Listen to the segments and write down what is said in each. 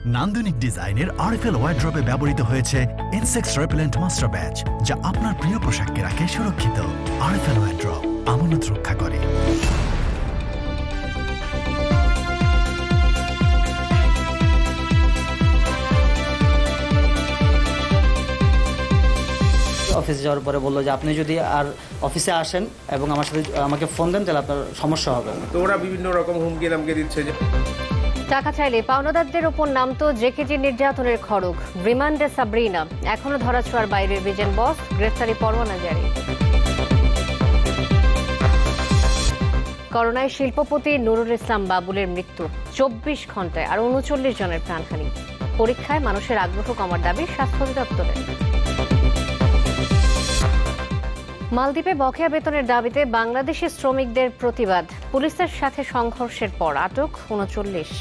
নান্দনিক ডিজাইনের আরএফএল ওয়ার্ড্রবে ব্যবহৃত হয়েছে ইনসেক্টস রেপেলেন্ট মাস্টার ব্যাচ, যা আপনার প্রিয় পোশাককে রাখে সুরক্ষিত। আরএফএল ওয়ার্ড্রব আমানত রক্ষা করে। অফিসে যাওয়ার পরে বললো যে আপনি যদি আর অফিসে আসেন এবং আমার সাথে আমাকে ফোন দেন তাহলে আপনার সমস্যা হবে। তো ওরা বিভিন্ন রকম হুমকি নামকে দিচ্ছে যে টাকা চাইলে পাওনাদারদের ওপর নামতো জেকেজি নির্যাতনের খড়গ। রিমান্ডে সাবরিনা, এখনো ধরাছোঁয়ার বাইরের রিজেন বস, গ্রেফতারি পরোয়ানা জারি। করোনায় শিল্পপতি নুরুল ইসলাম বাবুলের মৃত্যু, 24 ঘন্টায় আর 39 জনের প্রাণহানি। পরীক্ষায় মানুষের আগ্রহ কমার দাবি স্বাস্থ্য অধিদপ্তরের। মালদ্বীপে বকেয়া বেতনের দাবিতে বাংলাদেশি শ্রমিকদের প্রতিবাদ, পুলিশের সাথে সংঘর্ষের পর আটক 39।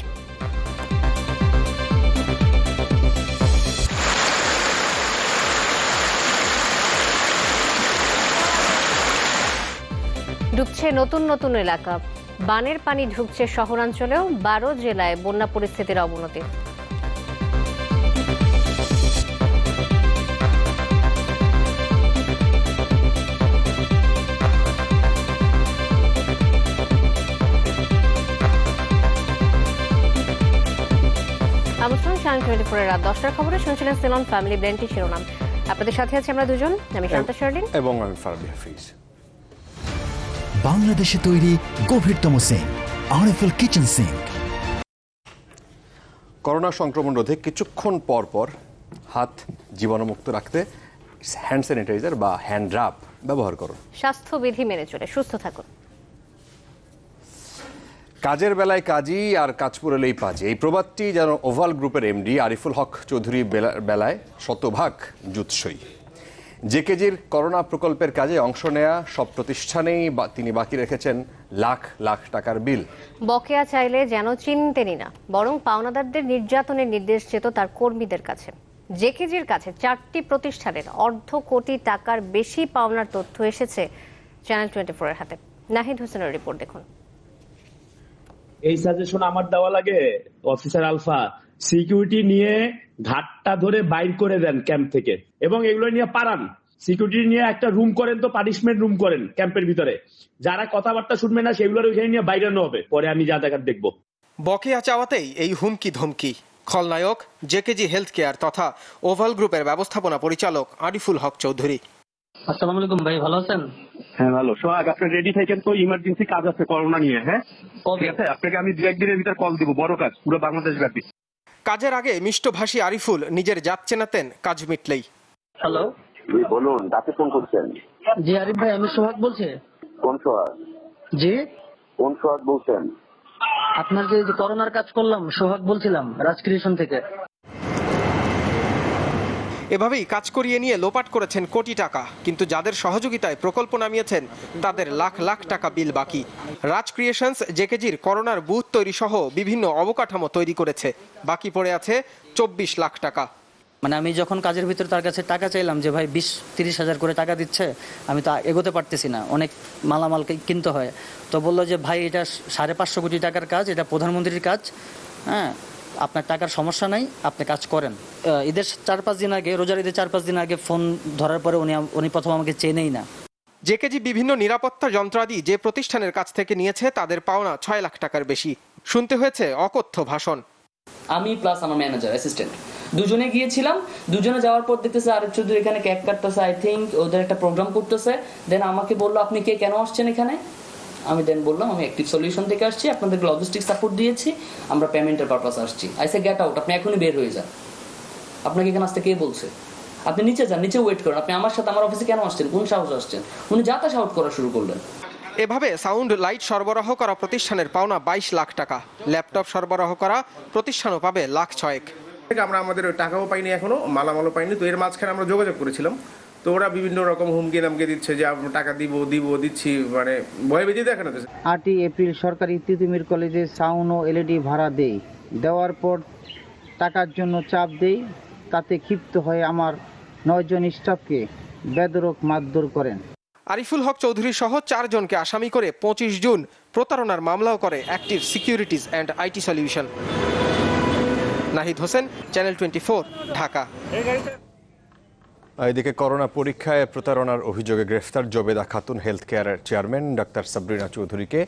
ঢুকছে নতুন নতুন এলাকা, বানের পানি ঢুকছে শহরাঞ্চলেও, 12 জেলায় বন্যা পরিস্থিতির অবনতি। আমন্ত্রণ চ্যানেল 24 রাত 10টার খবরে শুনছিলেন সিলন ফ্যামিলি ব্লেন্ডটি শিরোনাম। আপনাদের সাথে আছি আমরা দুজন, আমি শান্তা শার্লিন এবং আমি ফারাবি হাফিজ। বাংলাদেশে তৈরি গভীরতম সিঙ্ক, আরএফএল কিচেন সিঙ্ক। করোনা সংক্রমণ রোধে কিছুক্ষণ পর পর হাত জীবাণুমুক্ত রাখতে হ্যান্ড স্যানিটাইজার বা হ্যান্ড রাব ব্যবহার করুন। স্বাস্থ্যবিধি মেনে চলে সুস্থ থাকুন। কাজের বেলায় কাজই আর কাজ পুরলেই পাজে, এই প্রবাদটি যেন ওভাল গ্রুপের এমডি আরিফুল হক চৌধুরী বেলায় শতভাগ জুৎসই। জেকেজির করোনা প্রকল্পের কাজে অংশ নেয়া সব প্রতিষ্ঠানেই তিনি বাকি রেখেছেন লাখ লাখ টাকার বিল। বকেয়া চাইলে যেন চিনতেনই না, বরং পাওনাদারদের নির্যাতনের নির্দেশ যেত তার কর্মীদের কাছে। জেকেজির কাছে 4টি প্রতিষ্ঠানের $1.5 কোটি টাকার বেশি পাওনার তথ্য এসেছে চ্যানেল 24 এর হাতে। নাহিদ হোসেনের রিপোর্ট দেখুন। এই সাজেশন আমার দেওয়া লাগে অফিসার আলফা, সিকিউরিটি নিয়ে ঘাটটা ধরে বাইর করে দেন ক্যাম্প থেকে, এবং এগুলো নিয়ে পারান। সিকিউরিটি নিয়ে একটা রুম করেন, তো পানিশমেন্ট রুম করেন ক্যাম্পের ভিতরে। যারা কথাবার্তা শুনবে না সেগুলোর ওইখানে নিয়ে বাইরানো হবে, পরে আমি যা দেখার দেখবো। বকেয়া চাওয়াতেই এই হুমকি ধমকি। খলনায়ক জেকেজি হেলথ কেয়ার তথা ওভাল গ্রুপের ব্যবস্থাপনা পরিচালক আরিফুল হক চৌধুরী। আসসালামু আলাইকুম ভাই, ভালো আছেন? হ্যাঁ ভালো। সোহাগ, আপনি রেডি থাকেন তো, ইমার্জেন্সি কাজ আছে করোনা নিয়ে। হ্যাঁ ঠিক আছে, আপনাকে আমি 2-1 দিনের ভিতর কল দিব, বড় কাজ, পুরো বাংলাদেশ ব্যাপী। কাজের আগে মিষ্টভাষী আরিফুল নিজের জাত চেনাতেন কাজ মিটলেই। হ্যালো, বলুন, ডাকে ফোন করছেন? জি আরিফ ভাই, আমি সোহাগ বলছি। কোন সোহাগ? জি, কোন সোহাগ বলছেন? আপনার যে করোনার কাজ করলাম, সোহাগ বলছিলাম, রাজ ক্রিয়েশন থেকে। এভাবেই কাজ করিয়ে নিয়ে লোপাট করেছেন কোটি টাকা, কিন্তু যাদের সহযোগিতায় প্রকল্প নামিয়েছেন তাদের লাখ লাখ টাকা বিল বাকি। রাজ ক্রিয়েশনস জেকেজির করোনার বুথ তৈরি সহ বিভিন্ন অবকাঠামো তৈরি করেছে, বাকি পড়ে আছে 24 লাখ টাকা। মানে আমি যখন কাজের ভিতরে তার কাছে টাকা চাইলাম যে ভাই 20-30 হাজার করে টাকা দিচ্ছে, আমি তো এগোতে পারতেছি না, অনেক মালামাল কিনতে হয়। তো বললো যে ভাই এটা 550 কোটি টাকার কাজ, এটা প্রধানমন্ত্রীর কাজ, হ্যাঁ আপনার টাকার সমস্যা নাই, আপনি কাজ করেন। ঈদের 4-5 দিন আগে, রোজার ঈদের 4-5 দিন আগে ফোন ধরার পরে উনি প্রথম আমাকে চেনেই না। জেকেজি বিভিন্ন নিরাপত্তা যন্ত্রাদি যে প্রতিষ্ঠানের কাছ থেকে নিয়েছে তাদের পাওনা 6 লাখ টাকার বেশি। শুনতে হয়েছে অকথ্য ভাষণ। আমি প্লাস আমার ম্যানেজার অ্যাসিস্ট্যান্ট দুজনে গিয়েছিলাম। দুজনে যাওয়ার পর দেখতেছে আরিফ চৌধুরী এখানে কেক কাটতেছে, আই থিঙ্ক ওদের একটা প্রোগ্রাম করতেছে। দেন আমাকে বললো আপনি কে, কেন আসছেন এখানে? আমি দেন বললাম আমি অ্যাক্টিভ সলিউশন থেকে আসছি, আপনাদের লজিস্টিক সাপোর্ট দিয়েছি, আমরা পেমেন্টের পারপাস আসছি। আই সে গেট আউট, আপনি এখনই বের হয়ে যান। আপনাকে এখানে আসতে কে বলছে? আপনি নিচে যান, নিচে ওয়েট করুন। আপনি আমার সাথে আমার অফিসে কেন আসছেন? কোন সাহস আসছেন? উনি যাতা শাউট করা শুরু করলেন। এভাবে সাউন্ড লাইট সরবরাহ করা প্রতিষ্ঠানের পাওনা 22 লাখ টাকা, ল্যাপটপ সরবরাহ করা প্রতিষ্ঠানও পাবে লাখ 6। আমরা আমাদের ওই টাকাও পাইনি, এখনো মালামালও পাইনি। তো এর মাঝখানে আমরা যোগাযোগ করেছিলাম, তো ওরা বিভিন্ন রকম হুমকি নামকে দিচ্ছে যে টাকা দিচ্ছি, মানে ভয় বেঁধে দেখে না। 8 এপ্রিল সরকারি তিতুমির কলেজে সাউন্ড ও এলইডি ভাড়া দেওয়ার পর টাকার জন্য চাপ দেই, তাতে ক্ষিপ্ত হয়ে আমার 9 জন স্টাফকে বেধড়ক মারধর করেন। আরিফুল হক চৌধুরী সহ 4 জনকে আসামি করে 25 জুন প্রতারণার মামলাও করে active securities and IT solution. Nahid Hossain, channel 24, Dhaka. এদিকে করোনা পরীক্ষায় প্রতারণার অভিযোগে গ্রেফতার জবেদা খাতুন হেলথ কেয়ারের চেয়ারম্যান ডাক্তার সাবরিনা চৌধুরীকে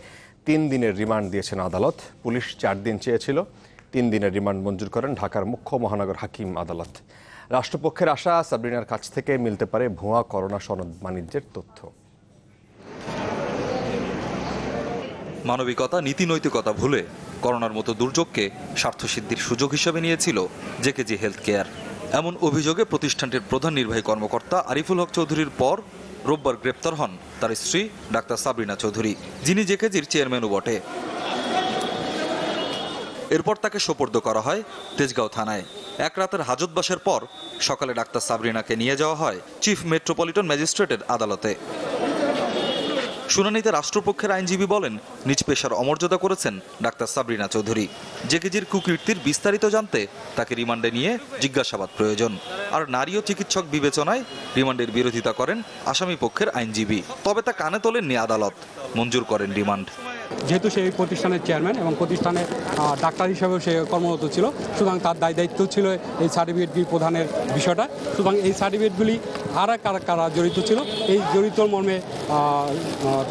3 দিনের রিমান্ড দিয়েছেন আদালত। পুলিশ 4 দিন চেয়েছিল, 3 দিনের রিমান্ড মঞ্জুর করেন ঢাকার মুখ্য মহানগর হাকিম আদালত। রাষ্ট্রপক্ষের আশা, সাবরিনার কাছ থেকে মিলতে পারে ভুয়া করোনা সনদ বাণিজ্যের তথ্য। মানবিকতা, নীতিনৈতিকতা ভুলে করোনার মতো দুর্যোগকে স্বার্থসিদ্ধির সুযোগ হিসেবে নিয়েছিল জেকেজি হেলথ কেয়ার। এমন অভিযোগে প্রতিষ্ঠানটির প্রধান নির্বাহী কর্মকর্তা আরিফুল হক চৌধুরীর পর রোববার গ্রেপ্তার হন তার স্ত্রী ডাক্তার সাবরিনা চৌধুরী, যিনি জেকেজির চেয়ারম্যানও বটে। এরপর তাকে সোপর্দ করা হয় তেজগাঁও থানায়। এক রাতের হাজতবাসের পর সকালে ডাক্তার সাবরিনাকে নিয়ে যাওয়া হয় চিফ মেট্রোপলিটন ম্যাজিস্ট্রেটের আদালতে। শুনানিতে রাষ্ট্রপক্ষের আইনজীবী বলেন, নিজ পেশার অমর্যাদা করেছেন ডাক্তার সাবরিনা চৌধুরী। জেকেজির কুকীর্তির বিস্তারিত জানতে তাকে রিমান্ডে নিয়ে জিজ্ঞাসাবাদ প্রয়োজন। আর নারী ও চিকিৎসক বিবেচনায় রিমান্ডের বিরোধিতা করেন আসামি পক্ষের আইনজীবী। তবে তা কানে তোলেননি আদালত, মঞ্জুর করেন রিমান্ড। যেহেতু সে প্রতিষ্ঠানের চেয়ারম্যান এবং প্রতিষ্ঠানের ডাক্তার হিসেবেও সে কর্মরত ছিল, সুতরাং তার দায়িত্ব ছিল এই সার্টিফিকেটগুলি প্রদানের বিষয়টা। সুতরাং এই সার্টিফিকেটগুলি কারা জড়িত ছিল, এই জড়িত মর্মে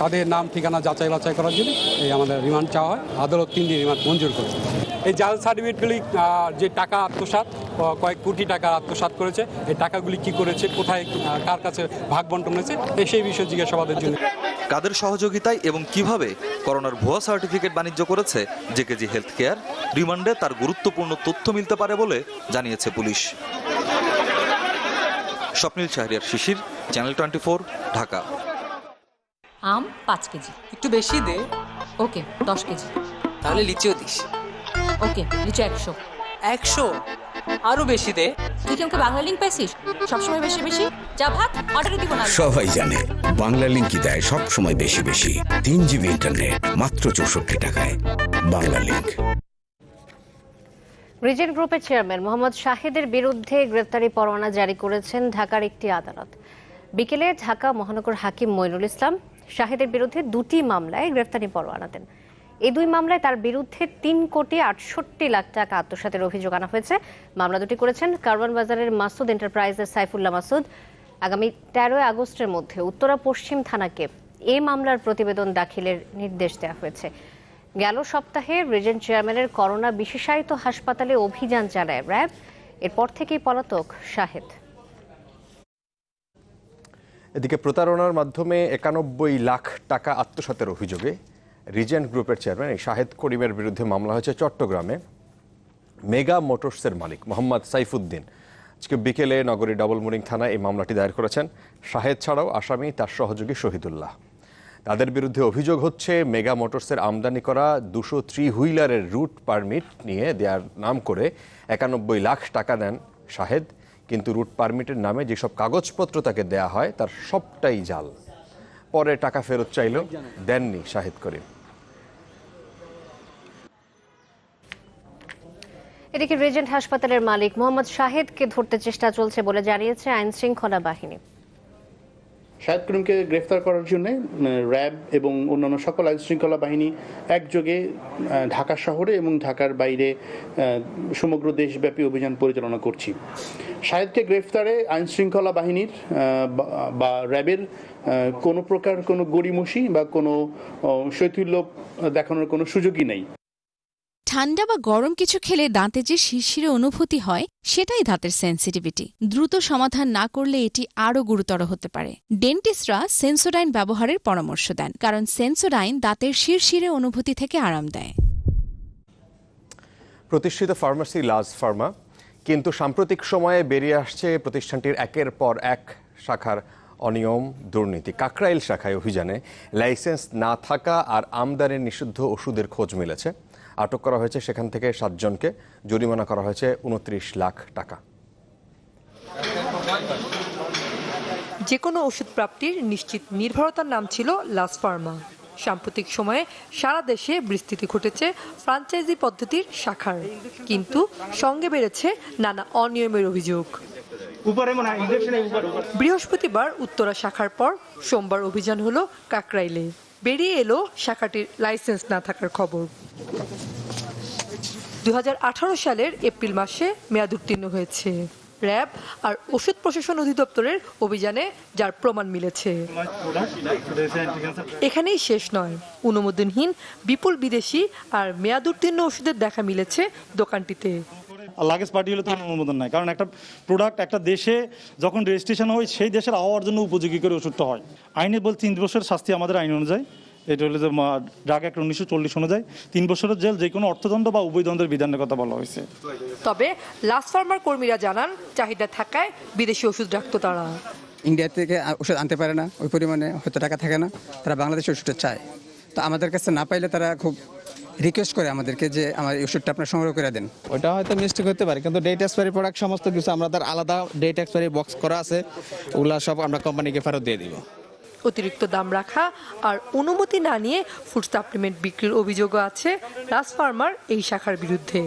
তাদের নাম ঠিকানা যাচাই বাছাই করার জন্য এই আমাদের রিমান্ড চাওয়া হয়। আদালত 3 দিন রিমান্ড মঞ্জুর করে। এই জাল সার্টিফিকেটগুলি যে টাকা আত্মসাৎ, কয়েক কোটি টাকা আত্মসাৎ করেছে, এই টাকাগুলি কি করেছে, কোথায় কার কাছে ভাগ বন্টন হয়েছে, সেই বিষয়ে জিজ্ঞাসাবাদের জন্য। কাদের সহযোগিতায় এবং কিভাবে করোনার ভুয়া সার্টিফিকেট বাণিজ্য করেছে জেকেজি হেলথ কেয়ার, রিমান্ডে তার গুরুত্বপূর্ণ তথ্য মিলতে পারে বলে জানিয়েছে পুলিশ। স্বপ্নিল শাহরিয়ার শিশির, চ্যানেল 24, ঢাকা। আম 5 কেজি। একটু বেশি দে। ওকে 10 কেজি। তাহলে লিচিও দিস। ওকে লিচু 100। 100? আরো বেশি দে। তুই কি আমাকে বাংলা লিঙ্ক পাইছিস? সবসময় বেশি বেশি। যা ভাত অর্ডার দিব না। সবাই জানে বাংলা লিঙ্কই দেয় সবসময় বেশি বেশি। 3 GB ইন্টারনেট মাত্র 64 টাকায়। বাংলা লিঙ্ক। রিজেন্ট গ্রুপের চেয়ারম্যান মোহাম্মদ শাহেদের বিরুদ্ধে গ্রেফতারি পরোয়ানা জারি করেছেন ঢাকার একটি আদালত। বিকেলে ঢাকা মহানগর হাকিম মইনুল ইসলাম শাহেদের বিরুদ্ধে 2টি মামলায় গ্রেফতারি পরোয়ানা দেন। এই 2 মামলায় তার বিরুদ্ধে 3,68,00,000 টাকা আত্মসাতের অভিযোগ আনা হয়েছে। মামলা দুটি করেছেন কারওয়ান বাজারের মাসুদ এন্টারপ্রাইজের সাইফুল্লাহ মাসুদ। আগামী 13 আগস্টের মধ্যে উত্তরা পশ্চিম থানাকে এই মামলার প্রতিবেদন দাখিলের নির্দেশ দেওয়া হয়েছে। গেল সপ্তাহে রিজেন্ট চেয়ারম্যানের করোনা বিশেষায়িত হাসপাতালে অভিযান চালায় র্যাব। এরপর থেকেই পলাতক শাহেদ। এদিকে প্রতারণার মাধ্যমে 91 লাখ টাকা আত্মসাতের অভিযোগে রিজেন্ট গ্রুপের চেয়ারম্যান শাহেদ করিমের বিরুদ্ধে মামলা হয়েছে চট্টগ্রামে। মেগা মোটরসের মালিক মোহাম্মদ সাইফুদ্দিন আজকে বিকেলে নগরী ডাবল মুরিং থানায় এই মামলাটি দায়ের করেছেন। শাহেদ ছাড়াও আসামি তার সহযোগী শহীদুল্লাহ। তাদের বিরুদ্ধে অভিযোগ হচ্ছে মেগা মোটরসের আমদানি করা 203 হুইলারের রুট পারমিট নিয়ে দেওয়ার নাম করে 91 লাখ টাকা নেন শাহেদ। কিন্তু রুট পারমিটের নামে যেসব কাগজপত্র তাকে দেয়া হয় তার সবটাই জাল। পরে টাকা ফেরত চাইল, দেননি শাহেদ করিম। এদিকে রিজেন্ট হাসপাতালের মালিক মোহাম্মদ শাহেদকে ধরতে চেষ্টা চলছে বলে জানিয়েছে আইন শৃঙ্খলা বাহিনী। শাহেদ করিমকে গ্রেফতার করার জন্য র্যাব এবং অন্যান্য সকল আইন শৃঙ্খলা বাহিনী একযোগে ঢাকা শহরে এবং ঢাকার বাইরে সমগ্র দেশব্যাপী অভিযান পরিচালনা করছি। শাহেদকে গ্রেফতারে আইন শৃঙ্খলা বাহিনীর বা র্যাবের কোনো প্রকার কোনো গড়িমসি বা কোনো শৈথিল্য দেখানোর কোনো সুযোগই নেই। ঠান্ডা বা গরম কিছু খেলে দাঁতে যে শিরশিরে অনুভূতি হয় সেটাই দাঁতের সেনসিটিভিটি। দ্রুত সমাধান না করলে এটি আরও গুরুতর হতে পারে। ডেন্টিস্টরা সেন্সোডাইন ব্যবহারের পরামর্শ দেন, কারণ সেন্সোডাইন দাঁতের শিরশিরে অনুভূতি থেকে আরাম দেয়। প্রতিষ্ঠিত ফার্মেসি লাজ ফার্মা, কিন্তু সাম্প্রতিক সময়ে বেরিয়ে আসছে প্রতিষ্ঠানটির একের পর এক শাখার অনিয়ম, দুর্নীতি। কাকরাইল শাখায় অভিযানে লাইসেন্স না থাকা আর আমদানির নিষিদ্ধ ওষুধের খোঁজ মিলেছে। আটক করা হয়েছে সেখান থেকে 7 জনকে। জরিমানা করা হয়েছে 29 লাখ টাকা। যে কোনো ওষুধ প্রাপ্তির নিশ্চিত নির্ভরতার নাম ছিল লাজ ফার্মা। সাম্প্রতিক সময়ে সারা দেশে বিস্তৃতি ঘটেছে ফ্রাঞ্চাইজি পদ্ধতির শাখার, কিন্তু সঙ্গে বেড়েছে নানা অনিয়মের অভিযোগ। বৃহস্পতিবার উত্তরা শাখার পর সোমবার অভিযান হলো কাকরাইলে। বেরিয়ে এলো শাখাটির লাইসেন্স না থাকার খবর। 2018 সালের এপ্রিল মাসে মেয়াদ উত্তীর্ণ হয়েছে। র্যাব আর ওষুধ প্রশাসন অধিদপ্তরের অভিযানে যার প্রমাণ মিলেছে। এখানেই শেষ নয়, অনুমোদনহীন বিপুল বিদেশি আর মেয়াদ উত্তীর্ণ ওষুধের দেখা মিলেছে দোকানটিতে। লাগেজ পার্টি হলে তো অনুমোদন নাই, কারণ একটা প্রোডাক্ট একটা দেশে যখন রেজিস্ট্রেশন হয় সেই দেশের আবহাওয়ার জন্য উপযোগী করে ওষুধটা হয়। আইনে বল 3 বছরের শাস্তি আমাদের আইন অনুযায়ী, এটা হলো যে ড্রাগ অ্যাক্ট 1940 অনুযায়ী 3 বছরের জেল, যে কোনো অর্থদণ্ড বা উভয়দণ্ডের বিধানের কথা বলা হয়েছে। তবে লাস ফার্মার কর্মীরা জানান, চাহিদা থাকায় বিদেশি ওষুধ রাখতো তারা। ইন্ডিয়া থেকে ওষুধ আনতে পারে না, ওই পরিমাণে হয়তো টাকা থাকে না, তারা বাংলাদেশে ওষুধটা চায়। তো আমাদের কাছে না পাইলে তারা খুব রিকোয়েস্ট করে আমাদেরকে যে আমার এই ওষুধটা আপনার সংগ্রহ করে দেন। ওটা হয়তো মিস্টেক হতে পারে, কিন্তু ডেট এক্সপায়ারি প্রোডাক্ট সমস্ত কিছু আমাদের আলাদা ডেট এক্সপায়ারি বক্স করা আছে, ওগুলা সব আমরা কোম্পানিকে ফেরত দিয়ে দিব। অতিরিক্ত দাম রাখা আর অনুমতি না নিয়ে ফুড সাপ্লিমেন্ট বিক্রির অভিযোগও আছে লাস ফার্মার এই শাখার বিরুদ্ধে।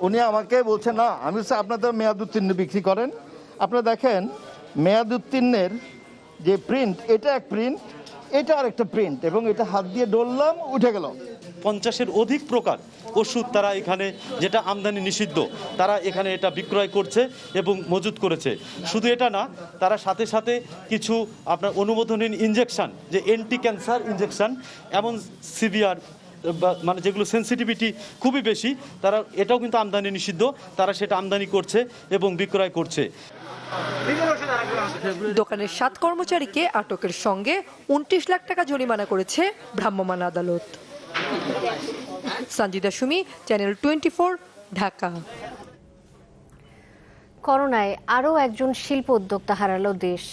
উনি আমাকে বলছেন, না আমি আপনাদের মেয়াদ উত্তীর্ণ বিক্রি করেন। আপনারা দেখেন মেয়াদ উত্তীর্ণের যে প্রিন্ট, এটা এক প্রিন্ট, এটা আর একটা প্রিন্ট, এবং এটা হাত দিয়ে ডললাম উঠে গেল। 50-এর অধিক প্রকার ওষুধ তারা এখানে, যেটা আমদানি নিষিদ্ধ, তারা এখানে এটা বিক্রয় করছে এবং মজুত করেছে। শুধু এটা না, তারা সাথে সাথে কিছু আপনার অনুমোদনহীন ইনজেকশন, যে অ্যান্টি ক্যান্সার ইনজেকশন, এমন সিভিয়ার মানে যেগুলো সেন্সিটিভিটি খুবই বেশি, তারা এটাও কিন্তু আমদানি নিষিদ্ধ, তারা সেটা আমদানি করছে এবং বিক্রয় করছে। দোকানের 7 কর্মচারীকে আটকের সঙ্গে 29 লাখ টাকা জরিমানা করেছে ভ্রাম্যমাণ আদালত। সঞ্জিদা সুমি, চ্যানেল 24, ঢাকা। করোনায় আরও একজন শিল্প উদ্যোক্তা হারালো দেশ।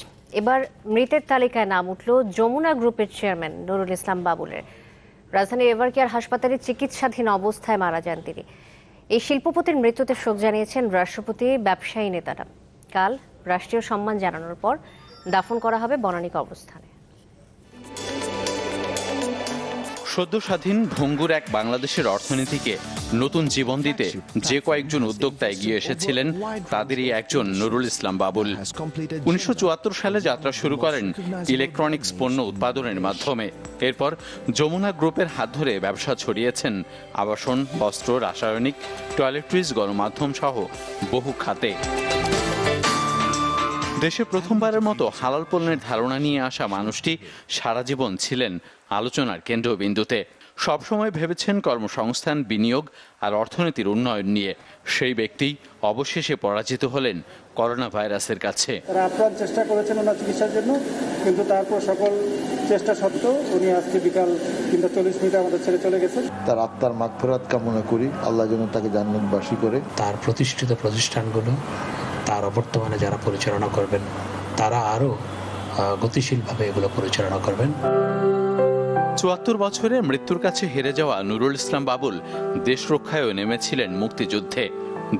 এবার মৃতের তালিকায় নাম উঠল যমুনা গ্রুপের চেয়ারম্যান নুরুল ইসলাম বাবুলের। রাজধানীর এভারকেয়ার হাসপাতালে চিকিৎসাধীন অবস্থায় মারা যান তিনি। এই শিল্পপতির মৃত্যুতে শোক জানিয়েছেন রাষ্ট্রপতি, ব্যবসায়ী নেতারা। কাল রাষ্ট্রীয় সম্মান জানানোর পর দাফন করা হবে বনানী কবরস্থানে। সদ্য স্বাধীন ভঙ্গুর এক বাংলাদেশের অর্থনীতিকে নতুন জীবন দিতে যে কয়েকজন উদ্যোক্তা এগিয়ে এসেছিলেন, তাদেরই একজন নুরুল ইসলাম বাবুল। 1974 সালে যাত্রা শুরু করেন ইলেকট্রনিক্স পণ্য উৎপাদনের মাধ্যমে। এরপর যমুনা গ্রুপের হাত ধরে ব্যবসা ছড়িয়েছেন আবাসন, বস্ত্র, রাসায়নিক, টয়লেট্রিজ, গণমাধ্যম সহ বহু খাতে। দেশে প্রথমবারের মতো হালাল পণ্যের ধারণা নিয়ে আসা মানুষটি সারা জীবন ছিলেন আলোচনার কেন্দ্রবিন্দুতে। সবসময় ভেবেছেন কর্মসংস্থান, বিনিয়োগ আর অর্থনীতির উন্নয়ন নিয়ে। সেই ব্যক্তি অবশেষে পরাজিত হলেন করোনা ভাইরাসের কাছে। তারা আপ্রাণ চেষ্টা করেছেন ওনার চিকিৎসার জন্য, কিন্তু তারপর সকল চেষ্টা সত্ত্বেও উনি আজকে বিকাল 3:40 আমাদের ছেড়ে চলে গেছেন। তার আত্মার মাগফিরাত কামনা করি, আল্লাহ যেন তাকে জান্নাতবাসী করে। তার প্রতিষ্ঠিত প্রতিষ্ঠানগুলো, তার বর্তমানে যারা পরিচালনা করবেন, তারা আরো গতিশীলভাবে এগুলো পরিচালনা করবেন। 74 বছরে মৃত্যুর কাছে হেরে যাওয়া নুরুল ইসলাম বাবুল দেশ রক্ষায়ও নেমেছিলেন মুক্তিযুদ্ধে।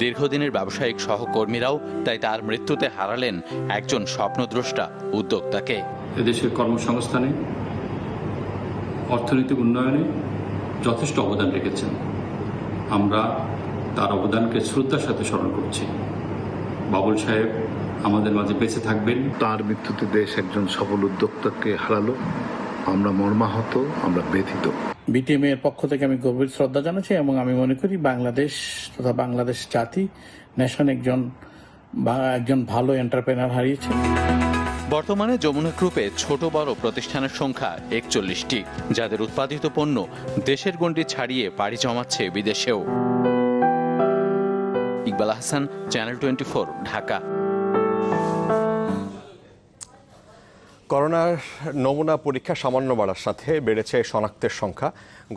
দীর্ঘদিনের ব্যবসায়িক সহকর্মীরাও তাই তার মৃত্যুতে হারালেন একজন স্বপ্নদ্রষ্টা উদ্যোক্তাকে। এদেশের কর্মসংস্থানে, অর্থনৈতিক উন্নয়নে যথেষ্ট অবদান রেখেছেন। আমরা তার অবদানকে শ্রদ্ধার সাথে স্মরণ করছি। বাবুল সাহেব আমাদের মাঝে বেঁচে থাকবেন। তার মৃত্যুতে দেশ একজন সফল উদ্যোক্তাকে হারালো। আমরা মর্মাহত, আমরা ব্যথিত। বিটিএম এর পক্ষ থেকে আমি গভীর শ্রদ্ধা জানাচ্ছি এবং আমি মনে করি বাংলাদেশ তথা বাংলাদেশ জাতি, নেশন একজন ভালো এন্টারপ্রেনার হারিয়েছে। বর্তমানে যমুনা গ্রুপে ছোট বড় প্রতিষ্ঠানের সংখ্যা 41টি, যাদের উৎপাদিত পণ্য দেশের গণ্ডি ছাড়িয়ে পাড়ি জমাচ্ছে বিদেশেও। ইকবাল হাসান, চ্যানেল 24, ঢাকা। করোনার নমুনা পরীক্ষা সামান্য বাড়ার সাথে বেড়েছে শনাক্তের সংখ্যা।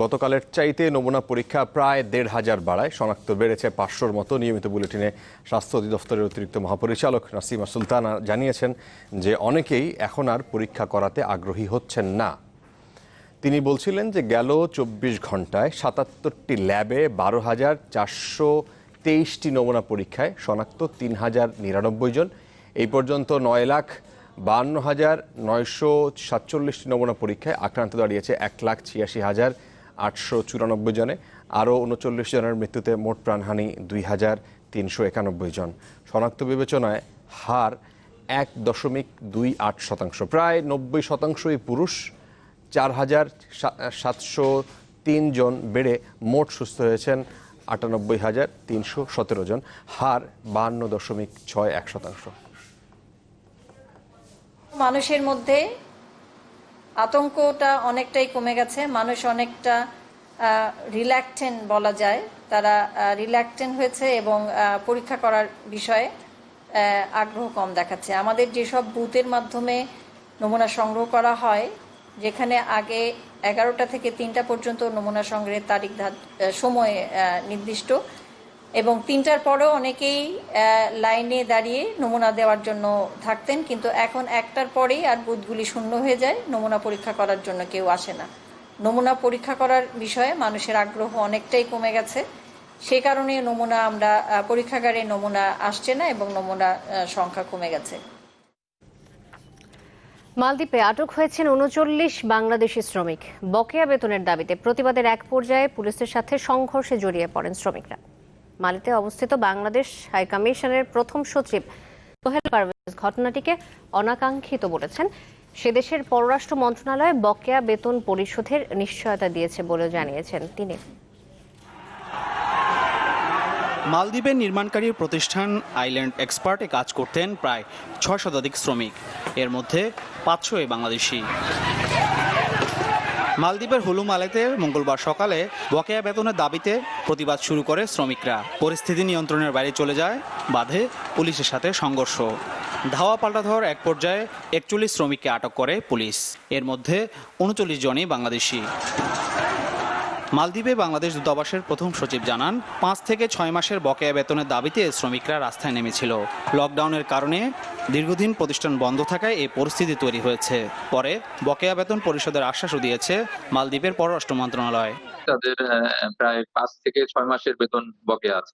গতকালের চাইতে নমুনা পরীক্ষা প্রায় 1,500 বাড়ায় শনাক্ত বেড়েছে 500-র মতো। নিয়মিত বুলেটিনে স্বাস্থ্য অধিদপ্তরের অতিরিক্ত মহাপরিচালক নাসিমা সুলতানা জানিয়েছেন যে অনেকেই এখন আর পরীক্ষা করাতে আগ্রহী হচ্ছেন না। তিনি বলছিলেন যে গেল 24 ঘন্টায় 77টি ল্যাবে 12,423টি নমুনা পরীক্ষায় শনাক্ত 3,099 জন। এই পর্যন্ত 9,52,947টি নমুনা পরীক্ষায় আক্রান্ত দাঁড়িয়েছে 1,86,894 জনে। আরও 39 জনের মৃত্যুতে মোট প্রাণহানি 2,391 জন। শনাক্ত বিবেচনায় হার 1.28%। প্রায় 90%ই পুরুষ। 4,703 জন বেড়ে মোট সুস্থ হয়েছেন 98,317 জন, হার 52.61%। মানুষের মধ্যে আতঙ্কটা অনেকটাই কমে গেছে, মানুষ অনেকটা রিল্যাক্টেন্ট বলা যায়, তারা রিল্যাক্টেন্ট হয়েছে এবং পরীক্ষা করার বিষয়ে আগ্রহ কম দেখাচ্ছে। আমাদের যেসব বুথের মাধ্যমে নমুনা সংগ্রহ করা হয়, যেখানে আগে 11টা থেকে 3টা পর্যন্ত নমুনা সংগ্রহের তারিখ সময় নির্দিষ্ট এবং 3টার পরেও অনেকেই লাইনে দাঁড়িয়ে নমুনা দেওয়ার জন্য থাকতেন, কিন্তু এখন 1টার পরেই আর বুথগুলি শূন্য হয়ে যায়, নমুনা পরীক্ষা করার জন্য কেউ আসে না। নমুনা পরীক্ষা করার বিষয়ে মানুষের আগ্রহ অনেকটাই কমে গেছে, সে কারণে আমরা পরীক্ষাগারে নমুনা আসছে না এবং নমুনা সংখ্যা কমে গেছে। মালদ্বীপে আটক হয়েছেন 39 বাংলাদেশি শ্রমিক। বকেয়া বেতনের দাবিতে প্রতিবাদের এক পর্যায়ে পুলিশের সাথে সংঘর্ষে জড়িয়ে পড়েন শ্রমিকরা। মালিতে অবস্থিত বাংলাদেশ হাইকমিশনের প্রথম সচিব সোহেল পারভেজ ঘটনাটিকে অনাকাঙ্ক্ষিত বলেছেন। সে দেশের পররাষ্ট্র মন্ত্রণালয় বকেয়া বেতন পরিশোধের নিশ্চয়তা দিয়েছে বলেও জানিয়েছেন তিনি। মালদ্বীপের নির্মাণকারী প্রতিষ্ঠান আইল্যান্ড এক্সপার্টে কাজ করতেন প্রায় 6 শতাধিক শ্রমিক, এর মধ্যে 500 বাংলাদেশি। মালদ্বীপের হুলুমালেতে মঙ্গলবার সকালে বকেয়া বেতনের দাবিতে প্রতিবাদ শুরু করে শ্রমিকরা। পরিস্থিতি নিয়ন্ত্রণের বাইরে চলে যায়, বাধে পুলিশের সাথে সংঘর্ষ। ধাওয়া পাল্টা ধর এক পর্যায়ে 41 শ্রমিককে আটক করে পুলিশ, এর মধ্যে 39 জনই বাংলাদেশি। মালদ্বীপে বাংলাদেশ দূতাবাসের প্রথম সচিব জানান, 5 থেকে 6 মাসের বকেয়া বেতনের দাবিতে শ্রমিকরা রাস্তায় নেমেছিল। লকডাউনের কারণে দীর্ঘদিন প্রতিষ্ঠান বন্ধ থাকায় এই পরিস্থিতি তৈরি হয়েছে। পরে বকেয়া বেতন পরিশোধের আশ্বাসও দিয়েছে মালদ্বীপের পররাষ্ট্র মন্ত্রণালয়। তাদের প্রায় 5 থেকে 6 মাসের বেতন বকেয়া আছে,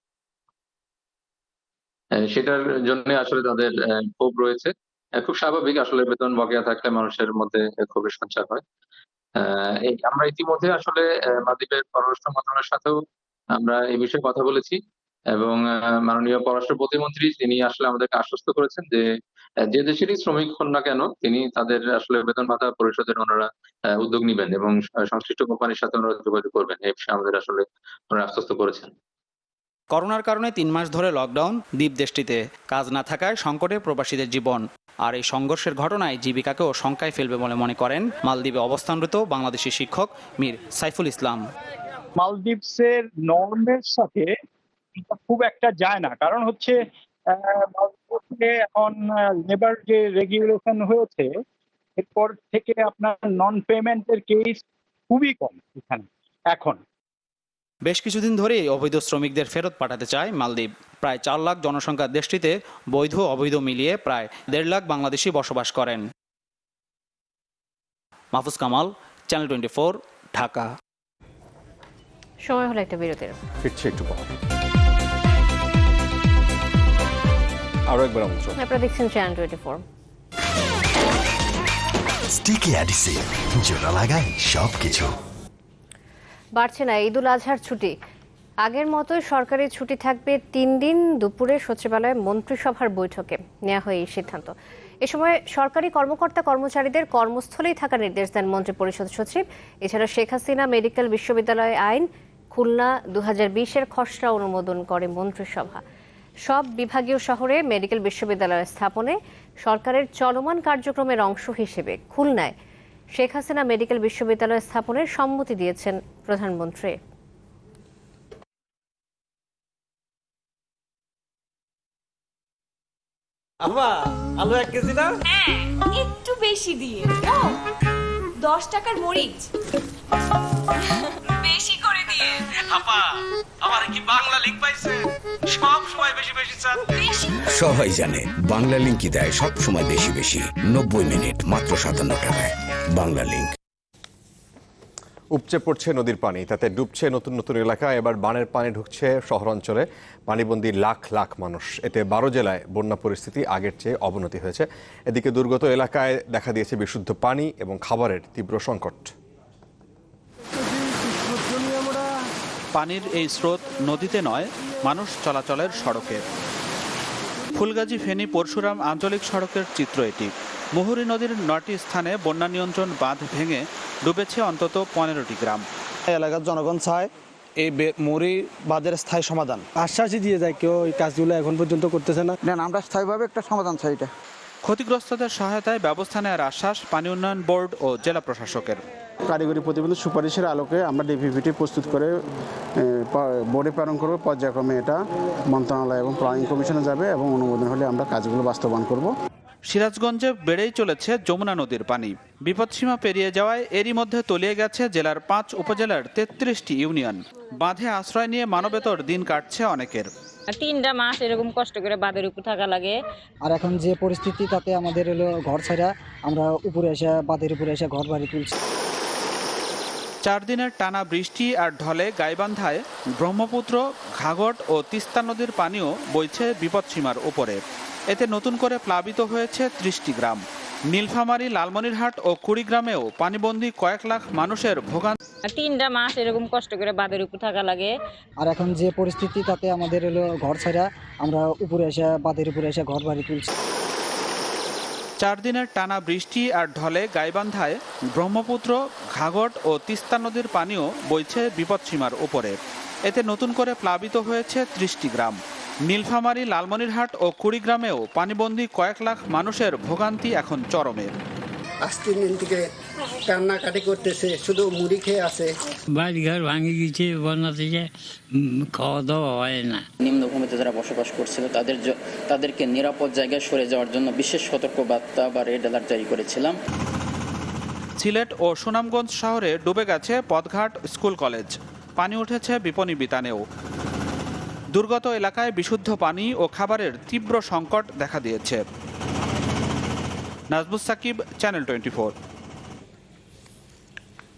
সেটার জন্য আসলে তাদের ক্ষোভ রয়েছে। খুব স্বাভাবিক, আসলে বেতন বকেয়া থাকলে মানুষের মধ্যে ক্ষোভের সঞ্চার হয়। আমরা ইতিমধ্যে আসলে মালদ্বীপের পররাষ্ট্র মন্ত্রণালয়ের সাথেও আমরা এই বিষয়ে কথা বলেছি এবং মাননীয় পররাষ্ট্র প্রতিমন্ত্রী তিনি আসলে আমাদেরকে আশ্বস্ত করেছেন যে যে দেশেরই শ্রমিক হন না কেন তিনি তাদের আসলে বেতন ভাতা পরিশোধের ওনারা উদ্যোগ নেবেন এবং সংশ্লিষ্ট কোম্পানির সাথে ওনারা যোগাযোগ করবেন, এই বিষয়ে আমাদের আসলে ওনারা আশ্বস্ত করেছেন। করোনার কারণে 3 মাস ধরে লকডাউন, দ্বীপ দেশটিতে কাজ না থাকায় সংকটে প্রবাসীদের জীবন। আর এই সংঘর্ষের ঘটনায় জীবিকাকেও শঙ্কায় ফেলবে বলে মনে করেন মালদ্বীপে অবস্থানরত বাংলাদেশি শিক্ষক মীর সাইফুল ইসলাম। মালদ্বীপসের নর্মের সাথে খুব একটা যায় না, কারণ হচ্ছে মালদ্বীপে এখন লেবার যে রেগুলেশন হয়েছে এরপর থেকে আপনার নন পেমেন্টের কেস খুবই কম এখানে এখন। বেশ কিছুদিন ধরেই অবৈধ শ্রমিকদের ফেরত পাঠাতে চায় মালদ্বীপ। প্রায় 4 লাখ জনসংখ্যার দেশটিতে বৈধ অবৈধ মিলিয়ে প্রায় 1.5 লাখ বাংলাদেশি বসবাস করেন। মাহফুজ কামাল, চ্যানেল 24, ঢাকা। সময় হলো একটা বিরতির, ফিরছে একটু পর। আরো একবার আমন্ত্রণ। আপনারা দেখছেন চ্যানেল 24। স্টিকি অ্যাডিসিভ, জোড়া লাগাই সবকিছু। বাড়ছে না ঈদুল আজহার ছুটি। আগের মতোই সরকারি ছুটি থাকবে 3 দিন। দুপুরে সচিবালয়ে মন্ত্রিসভার বৈঠকে নেওয়া হয় এই সিদ্ধান্ত। এ সময় সরকারি কর্মকর্তা কর্মচারীদের কর্মস্থলেই থাকার নির্দেশ দেন মন্ত্রিপরিষদ সচিব। এছাড়া শেখ হাসিনা মেডিকেল বিশ্ববিদ্যালয় আইন খুলনা 2020-এর খসড়া অনুমোদন করে মন্ত্রিসভা। সব বিভাগীয় শহরে মেডিকেল বিশ্ববিদ্যালয় স্থাপনে সরকারের চলমান কার্যক্রমের অংশ হিসেবে খুলনায় শেখ হাসিনা মেডিকেল বিশ্ববিদ্যালয় স্থাপনের সম্মতি দিয়েছেন প্রধানমন্ত্রী। আলু 1 কেজি না? হ্যাঁ, একটু বেশি দিয়ে। 10 টাকার মরিচ বেশি করে দিয়ে। আপা, আমার কি বাংলা লিংক পাইছে? সব সময় বেশি বেশি চান। সবাই জানে বাংলা লিংকই দেয় সব সময় বেশি বেশি। 90 মিনিট মাত্র 57 টাকায়। বাংলা লিংক। উপচে পড়ছে নদীর পানি, তাতে ডুবছে নতুন নতুন এলাকা। এবার বানের পানি ঢুকছে শহরাঞ্চলে, পানিবন্দী লাখ লাখ মানুষ। এতে 12 জেলায় বন্যা পরিস্থিতি আগের চেয়ে অবনতি হয়েছে। এদিকে দুর্গত এলাকায় দেখা দিয়েছে বিশুদ্ধ পানি এবং খাবারের তীব্র সংকট। পানির এই স্রোত নদীতে নয়, মানুষ চলাচলের সড়কে। ফুলগাজী ফেনী পরশুরাম আঞ্চলিক সড়কের চিত্র এটি। মুহুরী নদীর 9টি স্থানে বন্যা নিয়ন্ত্রণ বাঁধ ভেঙে ডুবেছে অন্তত 15টি গ্রাম। এলাকার জনগণ চায় এই মৌরি বাঁধের স্থায়ী সমাধান। আশ্বাসই দিয়ে যায়, কেউ এই কাজগুলো এখন পর্যন্ত করতেছে না। আমরা স্থায়ীভাবে একটা সমাধান চাই। এটা ক্ষতিগ্রস্তদের সহায়তায় ব্যবস্থা নেওয়ার আশ্বাস পানি উন্নয়ন বোর্ড ও জেলা প্রশাসকের। কারিগরি প্রতিবেদন সুপারিশের আলোকে আমরা ডিপিপিটি প্রস্তুত করে বোর্ডে প্রেরণ করব। পর্যায়ক্রমে এটা মন্ত্রণালয় এবং প্ল্যানিং কমিশনে যাবে এবং অনুমোদন হলে আমরা কাজগুলো বাস্তবায়ন করব। সিরাজগঞ্জে বেড়েই চলেছে যমুনা নদীর পানি। বিপদসীমা পেরিয়ে যাওয়ায় এরই মধ্যে তলিয়ে গেছে জেলার 5 উপজেলার 33টি ইউনিয়ন। বাঁধে আশ্রয় নিয়ে মানবেতর দিন কাটছে অনেকের। 3টা মাস এরকম কষ্ট করে বাঁধের উপর থাকা লাগে। আর এখন যে পরিস্থিতি, তাতে আমাদের হলো ঘর ছাড়া আমরা উপরে এসে বাঁধের উপরে এসে ঘর বাড়ি তুলছি। 4 দিনের টানা বৃষ্টি আর ঢলে গাইবান্ধায় ব্রহ্মপুত্র, ঘাঘট ও তিস্তা নদীর পানিও বইছে বিপদসীমার উপরে। এতে নতুন করে প্লাবিত হয়েছে 30টি গ্রাম। নীলফামারী, লালমনিরহাট ও কুড়িগ্রামেও পানিবন্দী কয়েক লাখ মানুষের ভোগান্তি। 3টা মাস এরকম কষ্ট করে বাঁধের উপর থাকা লাগে। আর এখন যে পরিস্থিতি, তাতে আমাদের হলো ঘর ছাড়া আমরা উপরে এসে বাঁধের উপরে এসে ঘর বাড়ি তুলছি। 4 দিনের টানা বৃষ্টি আর ঢলে গাইবান্ধায় ব্রহ্মপুত্র, ঘাঘট ও তিস্তা নদীর পানিও বইছে বিপদসীমার উপরে। এতে নতুন করে প্লাবিত হয়েছে 30টি গ্রাম। নীলফামারী, লালমনিরহাট ও কুড়িগ্রামেও পানিবন্দী কয়েক লাখ মানুষের ভোগান্তি এখন চরমে। আজ 3 দিন থেকে কান্নাকাটি করতেছে, শুধু মুড়ি খেয়ে আছে। বাড়ি ঘর ভাঙে গেছে, বন্যা থেকে খাওয়া দাওয়া হয় না। নিম্নভূমিতে যারা বসবাস করছিল তাদেরকে নিরাপদ জায়গায় সরে যাওয়ার জন্য বিশেষ সতর্কবার্তা বা রেড অ্যালার্ট জারি করেছিলাম। সিলেট ও সুনামগঞ্জ শহরে ডুবে গেছে পথঘাট, স্কুল, কলেজ। পানি উঠেছে বিপণী বিতানেও। দুর্গত এলাকায় বিশুদ্ধ পানি ও খাবারের তীব্র সংকট দেখা দিয়েছে। নাজমুস সাকিব, চ্যানেল 24।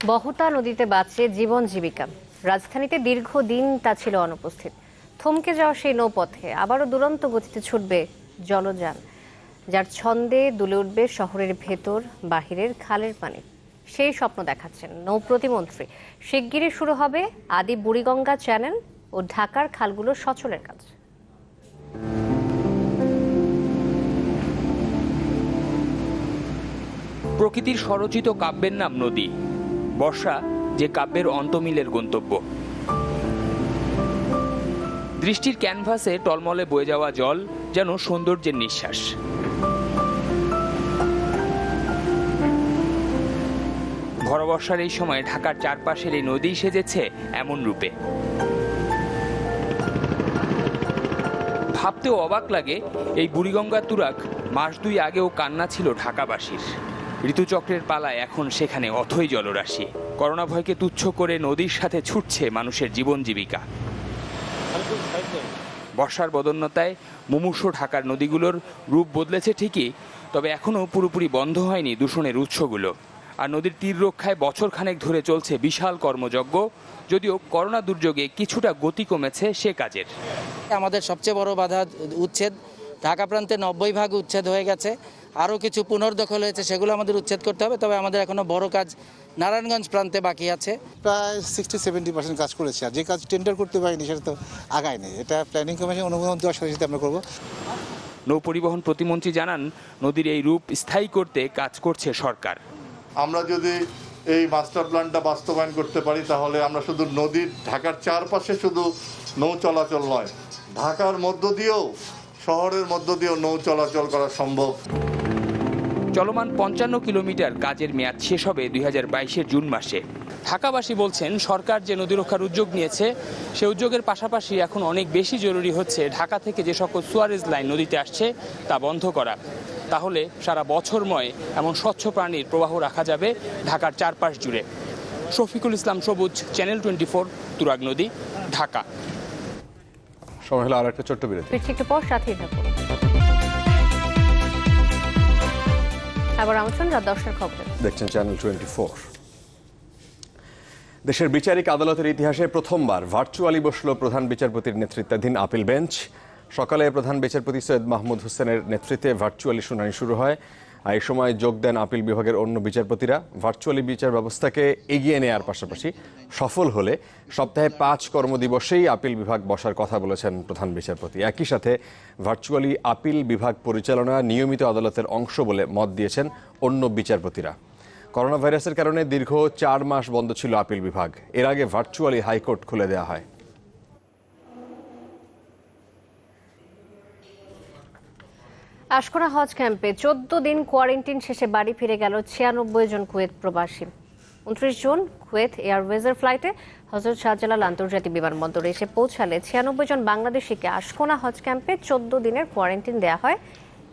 বহতা নদীতে বাঁচছে জীবন জীবিকা। রাজধানীতে দীর্ঘদিন তা ছিল অনুপস্থিত। থমকে যাওয়া সেই নৌপথে আবারও দুরন্ত গতিতে ছুটবে জলযান, যার ছন্দে দুলে উঠবে শহরের ভেতর বাহিরের খালের পানি। সেই স্বপ্ন দেখাচ্ছেন নৌ প্রতিমন্ত্রী। শিগগিরই শুরু হবে আদি বুড়িগঙ্গা চ্যানেল ও ঢাকার খালগুলোর সচলের কাজ। প্রকৃতির স্বরচিত কাব্যের নাম নদী। বর্ষা যে কাব্যের অন্তমিলের গন্তব্য। দৃষ্টির ক্যানভাসে টলমলে বয়ে যাওয়া জল যেন সৌন্দর্যের নিঃশ্বাস। ভরা বর্ষার এই সময় ঢাকার চারপাশের এই নদী সেজেছে এমন রূপে। ভাবতেও অবাক লাগে, এই বুড়িগঙ্গার তুরাগ মাস 2 আগেও কান্না ছিল ঢাকাবাসীর। ঋতুচক্রের পালায় এখন সেখানে অথই জলরাশি। করোনা ভয়কে তুচ্ছ করে নদীর সাথে ছুটছে মানুষের জীবন জীবিকা। বর্ষার বদন্যতায় মুমূর্ষু ঢাকার নদীগুলোর রূপ বদলেছে ঠিকই, তবে এখনও পুরোপুরি বন্ধ হয়নি দূষণের উৎসগুলো। আর নদীর তীর রক্ষায় বছরখানেক ধরে চলছে বিশাল কর্মযজ্ঞ, যদিও করোনা দুর্যোগে কিছুটা গতি কমেছে সে কাজের। আমাদের সবচেয়ে বড় বাধা উচ্ছেদ। ঢাকা প্রান্তে 90% উচ্ছেদ হয়ে গেছে, আরও কিছু পুনর্দখল হয়েছে, সেগুলো আমাদের উচ্ছেদ করতে হবে। তবে আমাদের এখনো বড় কাজ নারায়ণগঞ্জ প্রান্তে বাকি আছে। প্রায় 60-70% কাজ করেছি, আর যে কাজ টেন্ডার করতে পারিনি সেটা তো আগায়নি। এটা প্ল্যানিং কমিশন অনুমোদন দেওয়ার সাথে সাথে আমরা করবো। নৌ পরিবহন প্রতিমন্ত্রী জানান, নদীর এই রূপ স্থায়ী করতে কাজ করছে সরকার। আমরা যদি এই মাস্টার প্ল্যানটা বাস্তবায়ন করতে পারি, তাহলে আমরা শুধু নদীর ঢাকার চারপাশে শুধু নৌ চলাচল নয়, ঢাকার মধ্য দিয়েও, শহরের মধ্য দিয়েও নৌ চলাচল করা সম্ভব। চলমান 55 কিলোমিটার কাজের মেয়াদ শেষ হবে 2022-এর জুন মাসে। ঢাকাবাসী বলছেন, সরকার যে নদী রক্ষার উদ্যোগ নিয়েছে, সে উদ্যোগের পাশাপাশি এখন অনেক বেশি জরুরি হচ্ছে ঢাকা থেকে যে সকল সুয়ারেজ লাইন নদীতে আসছে তা বন্ধ করা। তাহলে সারা বছরময় এমন স্বচ্ছ প্রাণীর প্রবাহ রাখা যাবে ঢাকার চারপাশ জুড়ে। শফিকুল ইসলাম সবুজ, চ্যানেল 24, তুরাগ নদী, ঢাকা। সময় হলো আর একটা ছোট্ট বিরতি। একটু পর সাথেই থাকুন। আবার আমন্ত্রণ রাত 10টার খবরে। দেখছেন চ্যানেল 24। দেশের বিচারিক আদালতের ইতিহাসে প্রথমবার ভার্চুয়ালি বসল প্রধান বিচারপতির নেতৃত্বাধীন আপিল বেঞ্চ। সকালে প্রধান বিচারপতি সৈয়দ মাহমুদ হোসেনের নেতৃত্বে ভার্চুয়ালি শুনানি শুরু হয়। এই সময় যোগ দেন আপিল বিভাগের অন্য বিচারপতিরা। ভার্চুয়ালি বিচার ব্যবস্থাকে এগিয়ে নেওয়ার পাশাপাশি সফল হলে সপ্তাহে 5 কর্মদিবসেই আপিল বিভাগ বসার কথা বলেছেন প্রধান বিচারপতি। একই সাথে ভার্চুয়ালি আপিল বিভাগ পরিচালনা নিয়মিত আদালতের অংশ বলে মত দিয়েছেন অন্য বিচারপতিরা। করোনা ভাইরাসের কারণে দীর্ঘ 4 মাস বন্ধ ছিল আপিল বিভাগ। এর আগে ভার্চুয়ালি হাইকোর্ট খুলে দেওয়া হয়। আশকোনা হজ ক্যাম্পে 14 দিন কোয়ারেন্টাইন শেষে বাড়ি ফিরে গেল 96 জন কুয়েত প্রবাসী। 29 জন কুয়েত এয়ারওয়েজের ফ্লাইটে হযরত শাহজালাল আন্তর্জাতিক বিমানবন্দরে এসে পৌঁছালে 96 জন বাংলাদেশিকে আশকোনা হজ ক্যাম্পে 14 দিনের কোয়ারেন্টাইন দেওয়া হয়।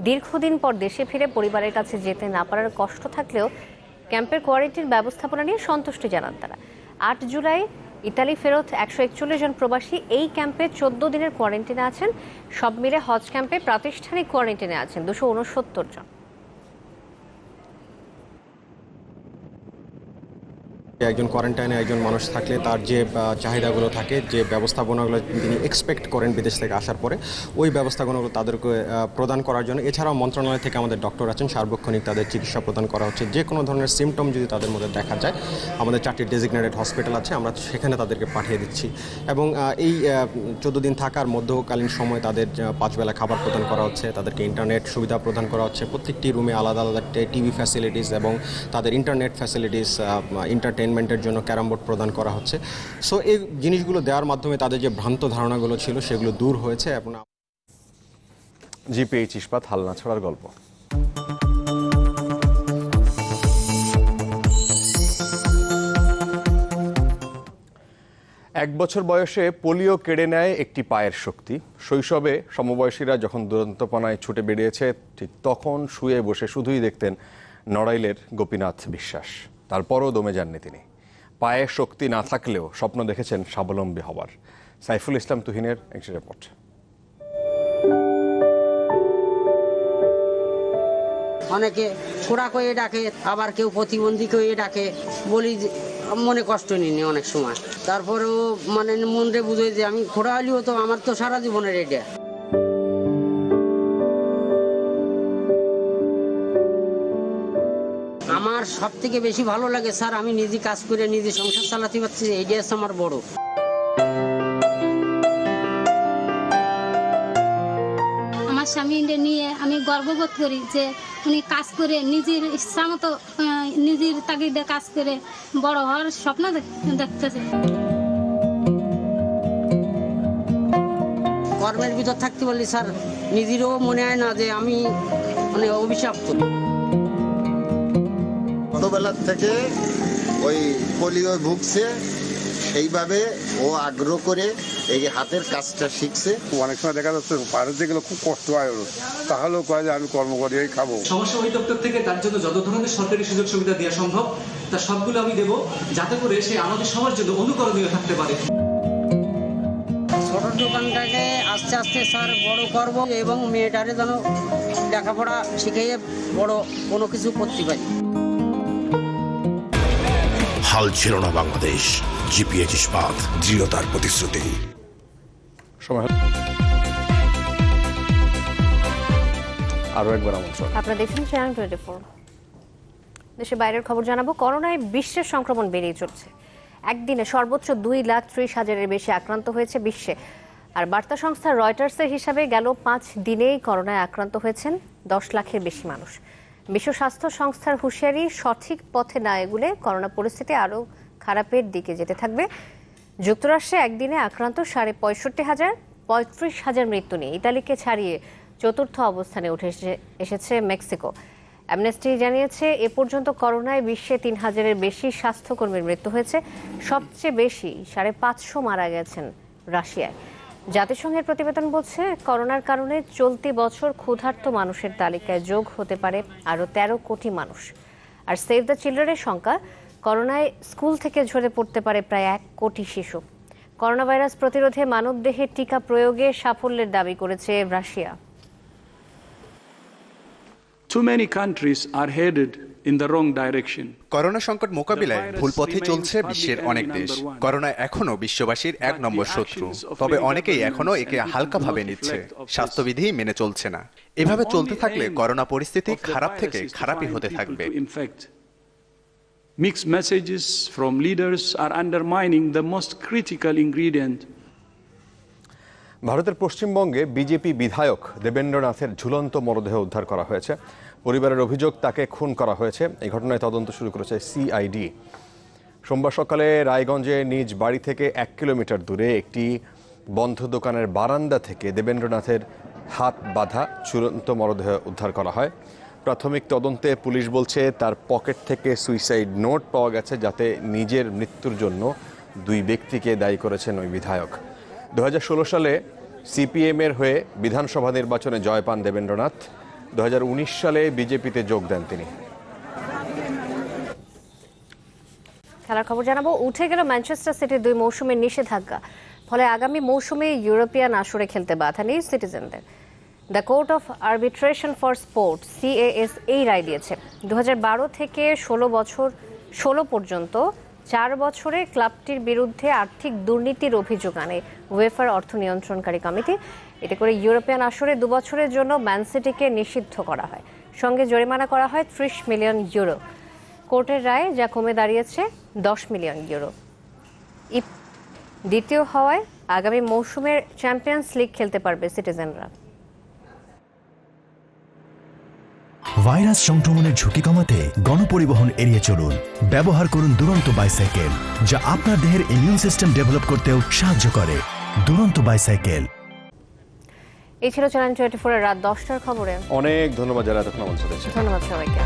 দীর্ঘদিন পর দেশে ফিরে পরিবারের কাছে যেতে না পারার কষ্ট থাকলেও ক্যাম্পের কোয়ারেন্টাইন ব্যবস্থাপনা নিয়ে সন্তুষ্টি জানান তারা। 8 জুলাই ইতালি ফেরত 141 জন প্রবাসী এই ক্যাম্পে 14 দিনের কোয়ারেন্টাইনে আছেন। সব মিলে হজ ক্যাম্পে প্রাতিষ্ঠানিক কোয়ারেন্টাইনে আছেন 269 জন। একজন কোয়ারেন্টাইনে একজন মানুষ থাকলে তার যে চাহিদাগুলো থাকে, যে ব্যবস্থাপনাগুলো তিনি এক্সপেক্ট করেন বিদেশ থেকে আসার পরে, ওই ব্যবস্থাপনাগুলো তাদেরকে প্রদান করার জন্য। এছাড়াও মন্ত্রণালয় থেকে আমাদের ডক্টর আছেন, সার্বক্ষণিক তাদের চিকিৎসা প্রদান করা হচ্ছে। যে কোনো ধরনের সিমটম যদি তাদের মধ্যে দেখা যায়, আমাদের 4টি ডেজিগনেটেড হসপিটাল আছে, আমরা সেখানে তাদেরকে পাঠিয়ে দিচ্ছি। এবং এই 14 দিন থাকার মধ্যকালীন সময় তাদের 5 বেলা খাবার প্রদান করা হচ্ছে, তাদেরকে ইন্টারনেট সুবিধা প্রদান করা হচ্ছে। প্রত্যেকটি রুমে আলাদা আলাদা টিভি ফ্যাসিলিটিস এবং তাদের ইন্টারনেট ফ্যাসিলিটিস, এন্টারটেইনমেন্টের জন্য ক্যারাম বোর্ড প্রদান করা হচ্ছে। সো এই জিনিসগুলো দেওয়ার মাধ্যমে তাদের যে ভ্রান্ত ধারণাগুলো ছিল সেগুলো দূর হয়েছে। এবং জিপিএইচ ইস্পাত হালনা ছড়ার গল্প। এক বছর বয়সে পোলিও কেড়ে নেয় একটি পায়ের শক্তি। শৈশবে সমবয়সীরা যখন দুরন্তপনায় ছুটে বেরিয়েছে, ঠিক তখন শুয়ে বসে শুধুই দেখতেন নড়াইলের গোপীনাথ বিশ্বাস। তারপরও দমে যাননি তিনি। পায়ে শক্তি না থাকলেও স্বপ্ন দেখেছেন স্বাবলম্বী হবার। সাইফুল ইসলাম তুহিনের একটি রিপোর্ট। অনেকে খোড়া কয়ে ডাকে, আবার কেউ প্রতিবন্ধী কয়ে ডাকে। বলি মনে কষ্ট নিনি অনেক সময়, তারপরেও মানে মনে বুঝে যে আমি খোড়া হলেও তো আমার তো সারা জীবনের এটা। আমার সব থেকে বেশি ভালো লাগে স্যার, আমি নিজে কাজ করে নিজে সংসার চালাতে পারছি, এইটাই হচ্ছে আমার বড়। আমার স্বামী নিয়ে আমি গর্ববোধ করি যে উনি কাজ করে নিজের ইচ্ছা মতো নিজের তাগিদে কাজ করে বড় হওয়ার স্বপ্ন দেখতেছে। কর্মের ভিতর থাকতে বললি স্যার নিজেরও মনে হয় না যে আমি মানে অভিশপ্ত। ছোটবেলার থেকে ওই পোলিও ভুগছে, সেইভাবে ও আগ্রহ করে এই হাতের কাজটা শিখছে। অনেক সময় দেখা যাচ্ছে বাইরে গেলে খুব কষ্ট হয়, তাহলেও কয় যে আমি কর্ম করে খাবো। সমস্যা অধিদপ্তর থেকে তার জন্য যত ধরনের সরকারি সুযোগ সুবিধা দেওয়া সম্ভব তার সবগুলো আমি দেবো, যাতে করে সে আমাদের সবার জন্য অনুকরণীয় থাকতে পারে। ছোট দোকানটাকে আস্তে আস্তে স্যার বড় করব এবং মেয়েটারে যেন লেখাপড়া শিখিয়ে বড় কোনো কিছু করতে পারি। হাল ছিল না বাংলাদেশ। জিপিএইচ ইস্পাত, দৃঢ়তার প্রতিশ্রুতি। আরো একবার আমন্ত্রণ। আপনারা দেখছেন চ্যানেল 24। দেশের বাইরের খবর জানাবো। করোনায় বিশ্বের সংক্রমণ বেড়েই চলছে। একদিনে সর্বোচ্চ 2,30,000-এর বেশি আক্রান্ত হয়েছে বিশ্বে। আর বার্তা সংস্থা রয়টার্সের হিসাবে গেল 5 দিনেই করোনায় আক্রান্ত হয়েছেন 10 লাখের বেশি মানুষ। বিশ্ব স্বাস্থ্য সংস্থার হুঁশিয়ারি, সঠিক পথে না এগুলে করোনা পরিস্থিতি আরও খারাপের দিকে যেতে থাকবে। যুক্তরাষ্ট্রে একদিনে আক্রান্ত 65,000, 35,000 মৃত্যু নিয়ে ইতালিকে ছাড়িয়ে চতুর্থ অবস্থানে উঠে এসেছে মেক্সিকো। অ্যামনেস্টি জানিয়েছে এ পর্যন্ত করোনায় বিশ্বে 3,000-এর বেশি স্বাস্থ্যকর্মীর মৃত্যু হয়েছে। সবচেয়ে বেশি 550 মারা গেছেন রাশিয়ায়। জাতিসংঘের প্রতিবেদন বলছে করোনার কারণে চলতি বছর ক্ষুধার্ত মানুষের তালিকায় যোগ হতে পারে আরও 13 কোটি মানুষ। আর সেভ দ্য চিলড্রেনের সংখ্যা, করোনায় স্কুল থেকে ঝরে পড়তে পারে প্রায় 1 কোটি শিশু। করোনা ভাইরাস প্রতিরোধে মানবদেহে টিকা প্রয়োগে সাফল্যের দাবি করেছে Russia. Too many countries are headed in the wrong direction. Corona সংকট মোকাবিলায় ভুল পথে চলছে বিশ্বের অনেক দেশ। করোনা এখনো বিশ্ববাসীর 1 নম্বর শত্রু, তবে অনেকেই এখনো একে হালকাভাবে নিচ্ছে, স্বাস্থ্যবিধি মেনে চলছে না। এভাবে চলতে থাকলে করোনা পরিস্থিতি খারাপ থেকে খারাপই হতে থাকবে। Mixed messages from leaders are undermining the most critical ingredient. ভারতের পশ্চিমবঙ্গে বিজেপি বিধায়ক দেবেন্দ্রনাথের ঝুলন্ত মরদেহ উদ্ধার করা হয়েছে। পরিবারের অভিযোগ তাকে খুন করা হয়েছে। এই ঘটনায় তদন্ত শুরু করেছে সিআইডি। সোমবার সকালে রায়গঞ্জে নিজ বাড়ি থেকে 1 কিলোমিটার দূরে একটি বন্ধ দোকানের বারান্দা থেকে দেবেন্দ্রনাথের হাত বাঁধা ঝুলন্ত মরদেহ উদ্ধার করা হয়। প্রাথমিক তদন্তে পুলিশ বলছে তার পকেট থেকে সুইসাইড নোট পাওয়া গেছে, যাতে নিজের মৃত্যুর জন্য 2 ব্যক্তিকে দায়ী করেছেন ওই বিধায়ক। 2016 সালে সিপিএম-এর হয়ে বিধানসভা নির্বাচনে জয় পান দেবেন্দ্রনাথ। 2019 সালে বিজেপিতে যোগ দেন তিনি। খেলার খবর জানাবো। উঠে গেল ম্যানচেস্টার সিটির 2 মৌসুমের নিষেধাজ্ঞা। ফলে আগামী মৌসুমে ইউরোপিয়ান আসরে খেলতে বাধা নেই সিটিজেনদের। The court of arbitration for sport CAS এই রায় দিয়েছে। 2012 থেকে 16 পর্যন্ত 4 বছরে ক্লাবটির বিরুদ্ধে আর্থিক দুর্নীতির অভিযোগ আনে উয়েফার অর্থ নিয়ন্ত্রণকারী কমিটি। এতে করে ইউরোপিয়ান আসরে 2 বছরের জন্য ম্যান সিটিকে নিষিদ্ধ করা হয়। সঙ্গে জরিমানা করা হয় 30 মিলিয়ন ইউরো। কোর্টের রায় যা কমে দাঁড়িয়েছে 10 মিলিয়ন ইউরো। দ্বিতীয় হওয়ায় আগামী মৌসুমের চ্যাম্পিয়ন্স লিগ খেলতে পারবে সিটিজেনরা। ভাইরাস সংক্রমণের ঝুঁকি কমাতে গণপরিবহন এড়িয়ে চলুন। ব্যবহার করুন দুরন্ত বাইসাইকেল, যা আপনার দেহের ইমিউন সিস্টেম ডেভেলপ করতেও সাহায্য করে। দুরন্ত বাইসাইকেল। এই ছিল চ্যানেল 24 এর রাত 10টার খবরে। অনেক ধন্যবাদ যারা এতক্ষণ আমাদের সাথে ছিলেন। ধন্যবাদ সবাইকে।